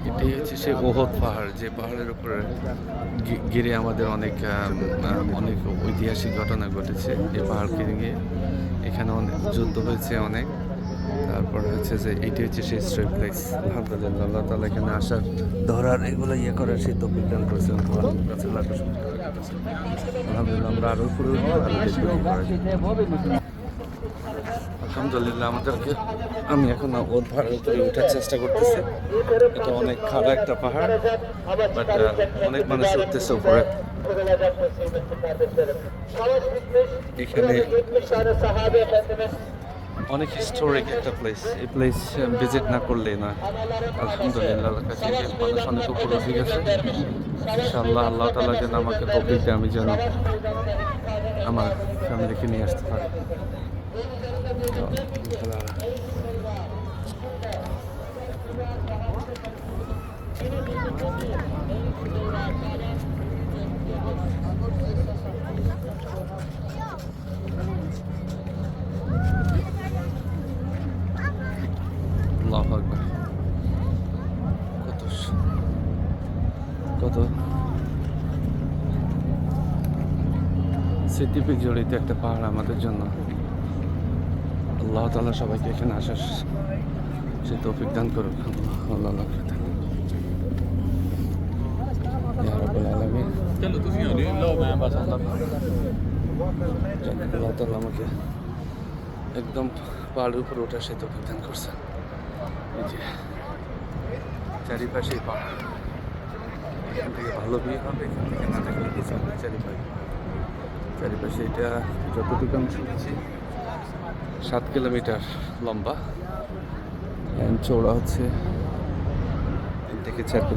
এটাই হচ্ছে সেই ওহদ পাহাড়, যে পাহাড়ের উপরে ঘিরে আমাদের অনেক অনেক ঐতিহাসিক ঘটনা ঘটেছে। এই পাহাড়কে ঘিরে এখানে অনেক যুদ্ধ হয়েছে অনেক। তারপর হচ্ছে যে এটি হচ্ছে সেই স্ট্রেট প্লেস। আলহামদুলিল্লাহ, আল্লাহ তাআলা এখানে আসার, ধরার, এগুলো করার সেই তৌফিক দান করেছেন। আল্লাহর কাছে লাখ শুকর আদায় করছি। আলহামদুলিল্লাহ, আমরা আরো উপরে উঠবো, আরো দেখবো কি করা যায়। আলহামদুলিল্লাহ, আমি এখন ওর পাহাড়ের উপরে ওঠার চেষ্টা করতেছি। এটা অনেক খাড়া একটা পাহাড়, বাট অনেক মানুষ উঠতেছে উপরে। এখানে অনেক হিস্টোরিক একটা প্লেস। এই প্লেস ভিজিট না করলে না। আলহামদুলিল্লাহ, আল্লাহর কাছে মানুষ অনেক উপরে উঠে গেছে। ইনশাআল্লাহ আল্লাহ তাআলা যেন আমাকে তৌফিক দেয়, আমি যেন আমার ফ্যামিলিকে নিয়ে আসতে পারি। আল্লাহু আকবার। কত স্মৃতি জড়িত একটা পাহাড় আমাদের জন্য। আল্লাহ তাআলা সবাইকে এখানে আসার সে তৌফিক দান করুক। আল্লাহ আল্লাহ ইয়া রাব্বুল আলামিন। चलो तुम यूं नहीं लो मैं बस अल्लाह আল্লাহ তাআলা আমাকে একদম পাহাড়ের উপরে ওঠার সে তৌফিক দান করছে। এই যে চারিপাশে পাহাড়, এখান থেকে ভালো ভিউ হবে, এখান থেকে না দেখলে কিছু হবে। চারিপাশে এটা যতটুকু আমি শুনছি 7 কিলোমিটার লম্বা, চওড়া হচ্ছে 3 থেকে 4 কিলোমিটার।